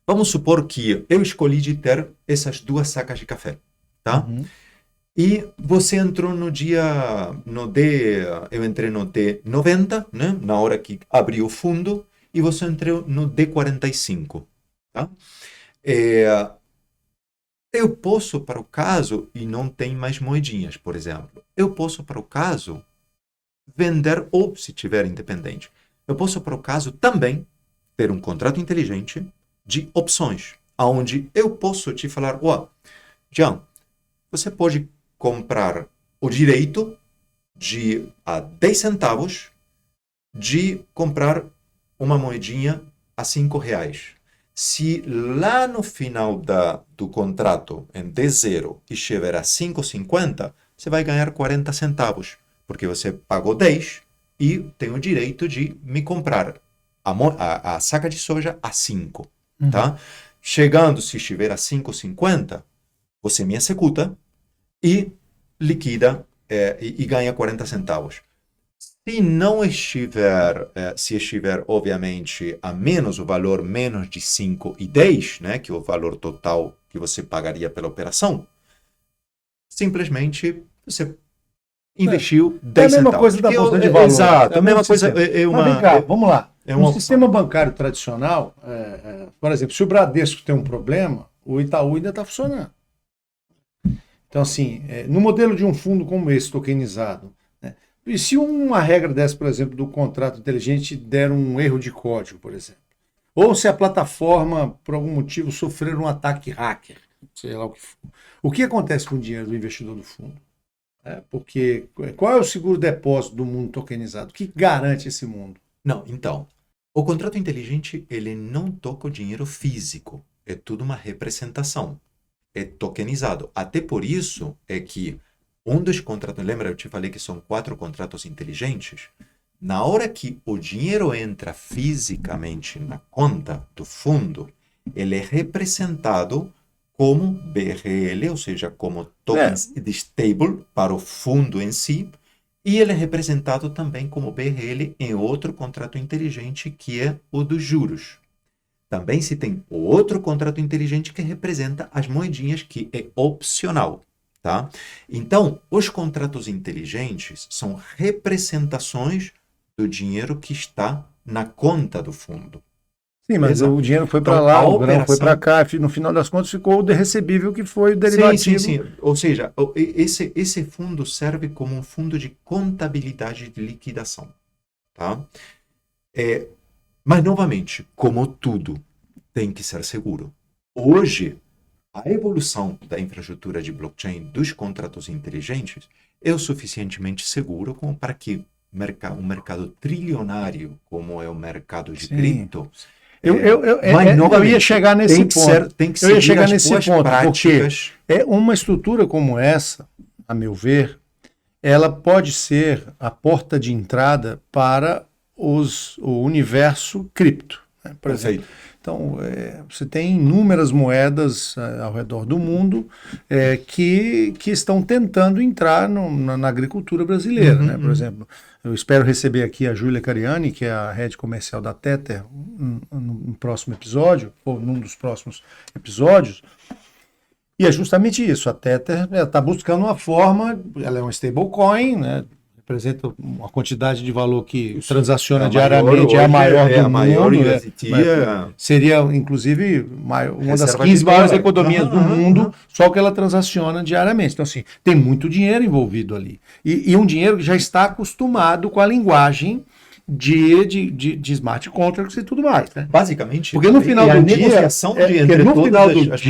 B: Vamos supor que eu escolhi de ter essas duas sacas de café, tá? E você entrou eu entrei no D90, né? Na hora que abriu o fundo, e você entrou no D45, tá? Eu posso, para o caso, e não tem mais moedinhas, por exemplo, eu posso, para o caso, vender, ou se tiver independente, eu posso, para o caso, também ter um contrato inteligente de opções, onde eu posso te falar, Jean, você pode comprar o direito de, a 10 centavos, de comprar uma moedinha a R$5. Se lá no final do contrato, em D0, estiver a 5,50, você vai ganhar 40 centavos, porque você pagou 10 e tem o direito de me comprar a saca de soja a 5. Tá? Chegando, se estiver a 5,50, você me executa e liquida e ganha 40 centavos. Se não estiver, se estiver, obviamente, a menos o valor menos de 5,10, né, que é o valor total que você pagaria pela operação, simplesmente você investiu
A: É a
B: 10
A: mesma
B: centavos.
A: coisa da bolsa de valores.
B: Exato,
A: É
B: a
A: o
B: mesma
A: mesmo
B: coisa.
A: sistema. Mas vem cá, vamos lá.
B: uma
A: No sistema bancário tradicional, por exemplo, se o Bradesco tem um problema, o Itaú ainda está funcionando. Então, assim, no modelo de um fundo como esse, tokenizado, né, e se uma regra dessa, por exemplo, do contrato inteligente der um erro de código, por exemplo, ou se a plataforma, por algum motivo, sofrer um ataque hacker, sei lá o que for, o que acontece com o dinheiro do investidor do fundo? Porque qual é o seguro depósito do mundo tokenizado? O que garante esse mundo?
B: Não, então, o contrato inteligente, ele não toca o dinheiro físico. É tudo uma representação. É tokenizado. Até por isso é que um dos contratos, lembra, eu te falei que são 4 contratos inteligentes? Na hora que o dinheiro entra fisicamente na conta do fundo, ele é representado como BRL, ou seja, como tokens de stable para o fundo em si, e ele é representado também como BRL em outro contrato inteligente, que é o dos juros. Também se tem o outro contrato inteligente que representa as moedinhas, que é opcional, tá? Então, os contratos inteligentes são representações do dinheiro que está na conta do fundo.
A: Sim, mas
B: Exato.
A: o dinheiro foi
B: Então,
A: para lá,
B: a
A: o grão foi
B: operação-
A: para cá, no final das contas ficou o de recebível que foi o derivativo.
B: Sim. Ou seja, esse fundo serve como um fundo de contabilidade de liquidação, tá? Mas, novamente, como tudo, tem que ser seguro. Hoje, a evolução da infraestrutura de blockchain dos contratos inteligentes é o suficientemente seguro como para que um mercado trilionário, como é o mercado de
A: Sim.
B: cripto,
A: Eu ia chegar nesse ponto.
B: tem que
A: Eu ia
B: seguir
A: chegar
B: as
A: nesse
B: boas
A: ponto,
B: práticas.
A: porque uma estrutura como essa, a meu ver, ela pode ser a porta de entrada para o universo cripto, né? Por exemplo. Então, você tem inúmeras moedas ao redor do mundo que estão tentando entrar na agricultura brasileira, né? Por exemplo, eu espero receber aqui a Júlia Cariani, que é a head comercial da Tether, no próximo episódio, ou num dos próximos episódios. E é justamente isso, a Tether está buscando uma forma, ela é um stablecoin, né? Representa uma quantidade de valor que transaciona diariamente, é a maior do mundo. Seria, inclusive, uma das 15 maiores economias do mundo, só que ela transaciona diariamente. Então, assim, tem muito dinheiro envolvido ali. E um dinheiro que já está acostumado com a linguagem de smart contracts e tudo mais, né?
B: Basicamente,
A: porque no final do dia,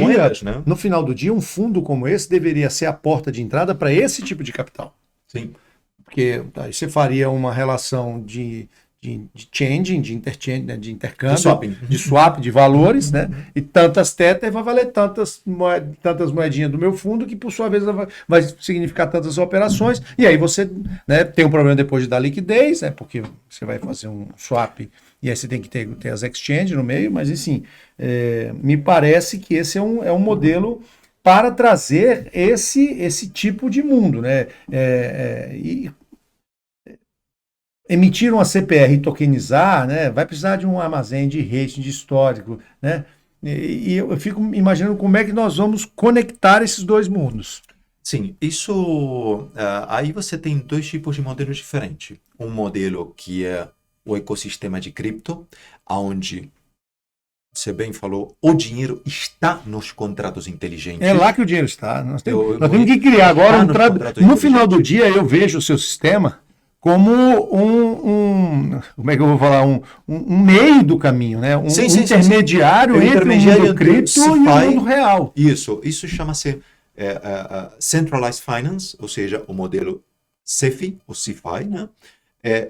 B: moedas, né?
A: No final do dia, um fundo como esse deveria ser a porta de entrada para esse tipo de capital.
B: Sim.
A: Porque aí você faria uma relação de changing, de interchange, né, de intercâmbio, de swap de valores, né? E tantas Tether vai valer tantas moedinhas do meu fundo, que por sua vez vai significar tantas operações. E aí você, né, tem um problema depois de dar liquidez, né? Porque você vai fazer um swap e aí você tem que ter as exchanges no meio, mas assim, me parece que esse é um modelo para trazer esse tipo de mundo, né? Emitir uma CPR e tokenizar, né? Vai precisar de um armazém de rating, de histórico, né? E eu fico imaginando como é que nós vamos conectar esses dois mundos.
B: Sim, isso. Aí você tem 2 tipos de modelos diferentes. Um modelo que é o ecossistema de cripto, onde você bem falou, o dinheiro está nos contratos inteligentes.
A: É lá que o dinheiro está. Nós temos que criar agora no final do dia eu vejo o seu sistema como como é que eu vou falar, um meio do caminho, né? Intermediário entre o mundo cripto e o mundo real.
B: Isso chama-se Centralized Finance, ou seja, o modelo CeFi, ou CeFi, né?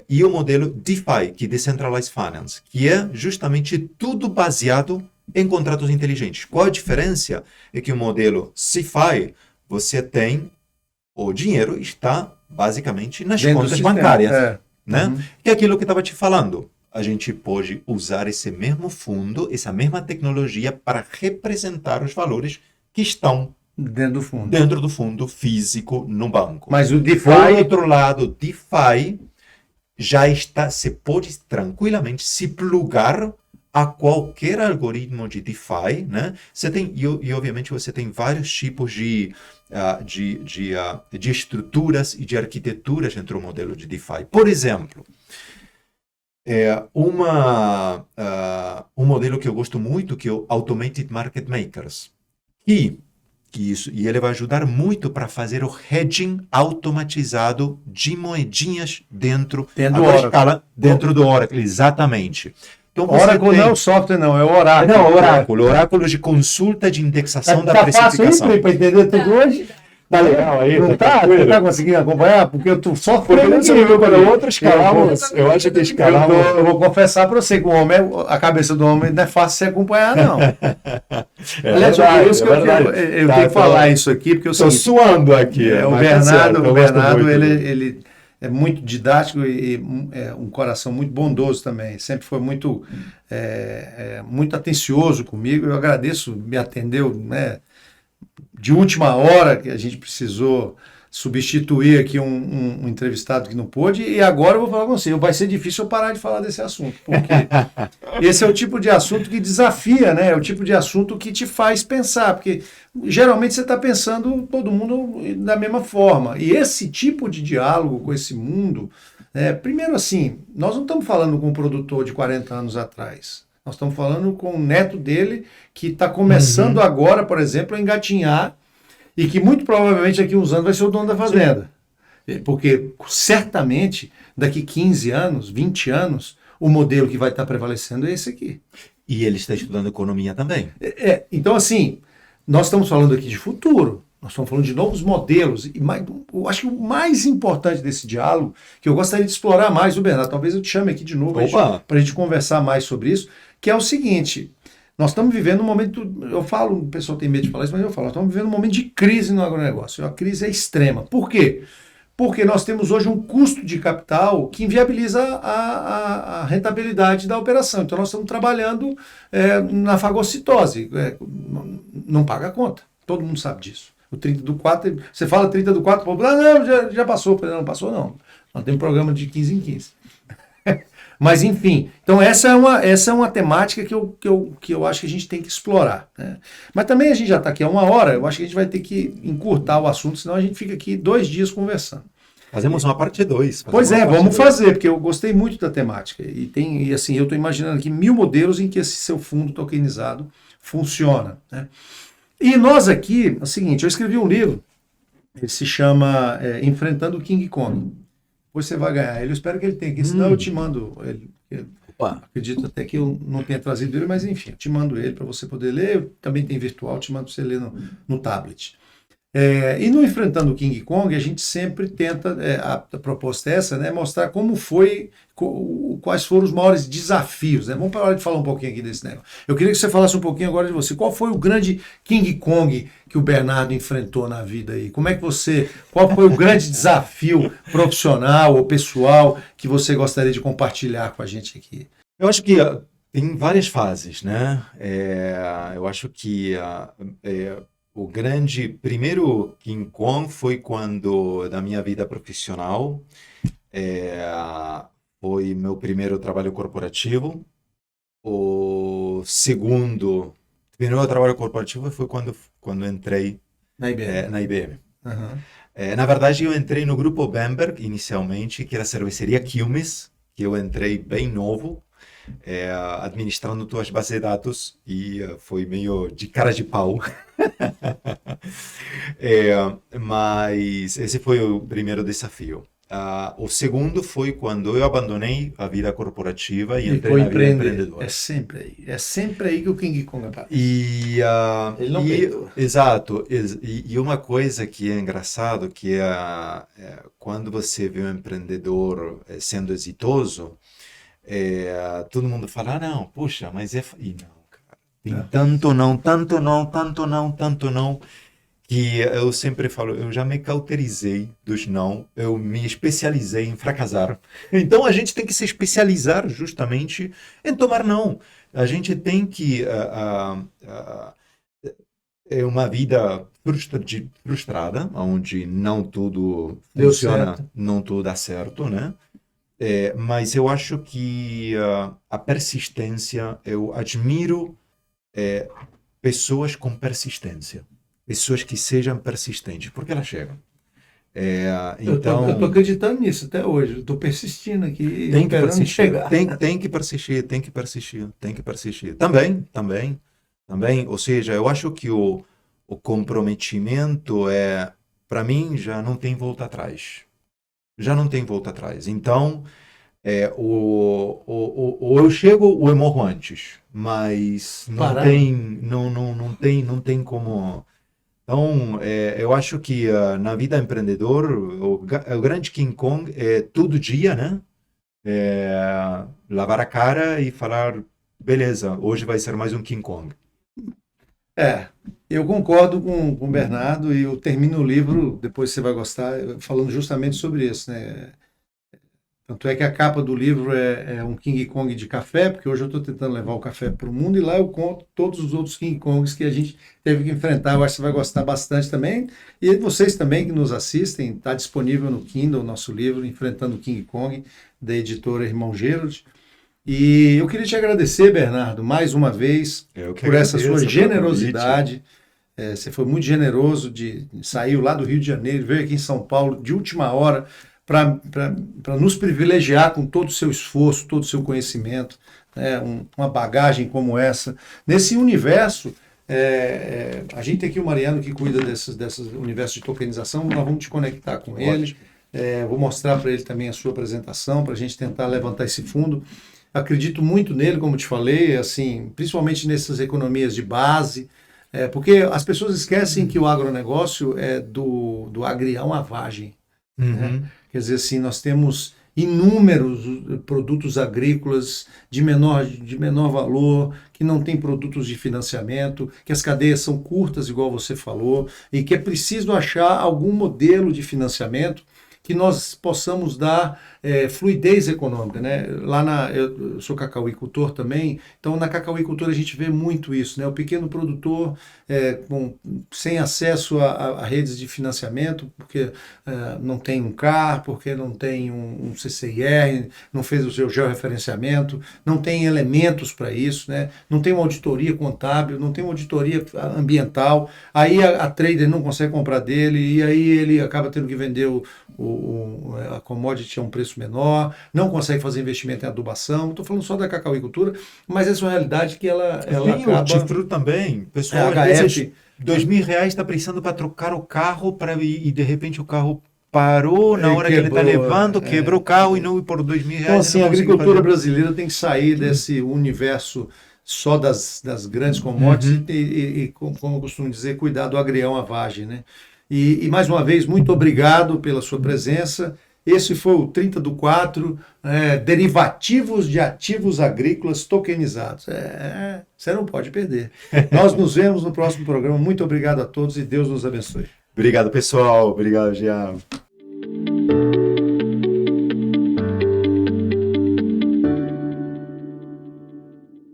B: E o modelo DeFi, que é Decentralized Finance, que é justamente tudo baseado em contratos inteligentes. Qual a diferença? É que o modelo CeFi, você tem o dinheiro está basicamente nas contas bancárias, né? Que é aquilo que eu estava te falando. A gente pode usar esse mesmo fundo, essa mesma tecnologia para representar os valores que estão dentro do fundo físico no banco.
A: Mas o DeFi...
B: Por outro lado, DeFi já está, você pode tranquilamente se plugar a qualquer algoritmo de DeFi, né? Você tem, e obviamente você tem vários tipos de estruturas e de arquiteturas dentro do modelo de DeFi. Por exemplo, um modelo que eu gosto muito, que é o Automated Market Makers, e ele vai ajudar muito para fazer o hedging automatizado de moedinhas dentro
A: do Oracle.
B: Dentro do Oracle, exatamente.
A: Então, Oracle não é o software, não, é o Oracle.
B: Não, Oráculo de consulta de indexação da precificação.
A: Tá fácil para entender tudo hoje?
B: Tá legal aí?
A: Não tá? Você tá conseguindo acompanhar? Porque eu tô só
B: falando para outro escalamos. Eu acho que escalamos.
A: Eu vou confessar para você que a cabeça do homem não é fácil de acompanhar, não. Aliás, por isso que eu tenho que falar isso aqui, porque eu
B: estou suando aqui.
A: O Bernardo, ele é muito didático e é um coração muito bondoso também. Sempre foi muito, muito atencioso comigo. Eu agradeço, me atendeu, né? De última hora, que a gente precisou substituir aqui um entrevistado que não pôde, e agora eu vou falar com você, vai ser difícil eu parar de falar desse assunto, porque esse é o tipo de assunto que desafia, né? É o tipo de assunto que te faz pensar, porque geralmente você está pensando todo mundo da mesma forma, e esse tipo de diálogo com esse mundo, primeiro assim, nós não estamos falando com um produtor de 40 anos atrás. Nós estamos falando com o neto dele, que está começando agora, por exemplo, a engatinhar, e que muito provavelmente daqui a uns anos vai ser o dono da fazenda. Sim. Porque certamente, daqui 15 anos, 20 anos, o modelo que vai estar prevalecendo é esse aqui.
B: E ele está estudando economia também.
A: Então, assim, nós estamos falando aqui de futuro. Nós estamos falando de novos modelos. E eu acho que o mais importante desse diálogo, que eu gostaria de explorar mais, Bernardo, talvez eu te chame aqui de novo para a gente conversar mais sobre isso, que é o seguinte: nós estamos vivendo um momento, eu falo, o pessoal tem medo de falar isso, mas eu falo, nós estamos vivendo um momento de crise no agronegócio. A crise é extrema. Por quê? Porque nós temos hoje um custo de capital que inviabiliza a rentabilidade da operação. Então nós estamos trabalhando na fagocitose. Não paga a conta. Todo mundo sabe disso. O 30 do 4, você fala 30 do 4, não, já passou. Não passou, não. Nós temos um programa de 15 em 15. Mas, enfim, então essa é uma temática que eu acho que a gente tem que explorar, né? Mas também a gente já está aqui há 1 hora, eu acho que a gente vai ter que encurtar o assunto, senão a gente fica aqui 2 dias conversando.
B: Fazemos uma parte 2.
A: Pois vamos fazer, porque eu gostei muito da temática. E assim, eu estou imaginando aqui 1000 modelos em que esse seu fundo tokenizado funciona, né? E nós aqui, é o seguinte, eu escrevi um livro, ele se chama Enfrentando o King Kong. Depois você vai ganhar ele, eu espero que ele tenha aqui, senão eu te mando ele. Acredito até que eu não tenha trazido ele, mas enfim, eu te mando ele para você poder ler, também tem virtual, te mando para você ler no tablet. E no Enfrentando o King Kong, a gente sempre tenta, a proposta é essa, né, mostrar como foi, quais foram os maiores desafios, né? Vamos parar de falar um pouquinho aqui desse negócio. Eu queria que você falasse um pouquinho agora de você. Qual foi o grande King Kong que o Bernardo enfrentou na vida aí? Qual foi o grande desafio profissional ou pessoal que você gostaria de compartilhar com a gente aqui?
B: Eu acho que tem várias fases, né? Eu acho que o grande primeiro King Kong foi quando, na minha vida profissional, foi meu primeiro trabalho corporativo. O segundo trabalho corporativo foi quando entrei
A: na
B: IBM.
A: Uhum.
B: Na verdade, eu entrei no Grupo Bamberg inicialmente, que era a cervejaria Quilmes, que eu entrei bem novo, administrando tuas bases de dados, e foi meio de cara de pau. Mas esse foi o primeiro desafio. O segundo foi quando eu abandonei a vida corporativa e entrei na vida empreendedora.
A: É sempre aí que o King Kong aparece.
B: Ele não perdoa. Exato. E uma coisa que é engraçado, que quando você vê um empreendedor sendo exitoso, todo mundo fala, não, puxa, mas E não, cara. Tem tanto não, que eu sempre falo, eu já me cauterizei dos não, eu me especializei em fracassar. Então a gente tem que se especializar justamente em tomar não. A gente tem que uma vida frustrada, onde não tudo funciona, não tudo dá certo, né? Mas eu acho que a persistência, eu admiro pessoas com persistência, pessoas que sejam persistentes, porque elas chegam.
A: Eu tô
B: Então,
A: acreditando nisso até hoje. Eu tô persistindo aqui,
B: tem que
A: esperando
B: persistir,
A: chegar.
B: tem que persistir, tem que persistir, tem que persistir. Também, ou seja, eu acho que o comprometimento para mim, já não tem volta atrás. Já não tem volta atrás. Então, ou eu chego ou eu morro antes, mas
A: Parar, não.
B: não tem como. Então, eu acho que na vida empreendedor, o grande King Kong é todo dia, né? Lavar a cara e falar, beleza, hoje vai ser mais um King Kong.
A: É, eu concordo com o Bernardo e eu termino o livro, depois você vai gostar, falando justamente sobre isso, né? Tanto é que a capa do livro é um King Kong de café, porque hoje eu estou tentando levar o café para o mundo e lá eu conto todos os outros King Kongs que a gente teve que enfrentar. Eu acho que você vai gostar bastante também. E vocês também que nos assistem, está disponível no Kindle o nosso livro, Enfrentando o King Kong, da editora Irmão Gerald. E eu queria te agradecer, Bernardo, mais uma vez,
B: Eu que
A: por essa sua
B: agradeço pelo convite.
A: generosidade. Você foi muito generoso saiu lá do Rio de Janeiro, veio aqui em São Paulo de última hora para nos privilegiar com todo o seu esforço, todo o seu conhecimento, né, uma bagagem como essa. Nesse universo, a gente tem aqui o Mariano que cuida desses universos de tokenização, nós vamos te conectar com ele.
B: Ótimo.
A: Vou mostrar para ele também a sua apresentação, para a gente tentar levantar esse fundo. Acredito muito nele, como te falei, assim, principalmente nessas economias de base, porque as pessoas esquecem que o agronegócio é do agrião à vagem. Né?
B: Uhum.
A: Quer dizer assim, nós temos inúmeros produtos agrícolas de menor valor, que não têm produtos de financiamento, que as cadeias são curtas, igual você falou, e que é preciso achar algum modelo de financiamento que nós possamos dar fluidez econômica, né? Eu sou cacauicultor também, então na cacauicultura a gente vê muito isso, né? O pequeno produtor sem acesso a redes de financiamento, porque não tem um CAR, porque não tem um CCIR, não fez o seu georreferenciamento, não tem elementos para isso, né? Não tem uma auditoria contábil, não tem uma auditoria ambiental, aí a trader não consegue comprar dele e aí ele acaba tendo que vender a commodity a um preço menor, não consegue fazer investimento em adubação. Estou falando só da cacauicultura, mas essa é uma realidade que ela
B: Sim, o
A: acaba.
B: hortifruti também. Pessoal, às vezes,
A: HF.
B: R$ 2.000 está precisando para trocar o carro e de repente o carro parou na hora que ele está
A: Quebrou.
B: levando, quebrou o carro e não por R$ 2.000
A: Então,
B: ele
A: assim,
B: não
A: a
B: consegue
A: agricultura
B: fazer.
A: brasileira tem que sair desse universo só das grandes commodities
B: Uhum.
A: e, como eu costumo dizer, cuidar do agrião à vagem, né? Mais uma vez, muito obrigado pela sua presença. Esse foi o 30 do 4, derivativos de ativos agrícolas tokenizados. Você não pode perder. Nós nos vemos no próximo programa. Muito obrigado a todos e Deus nos abençoe.
B: Obrigado, pessoal. Obrigado, Jean.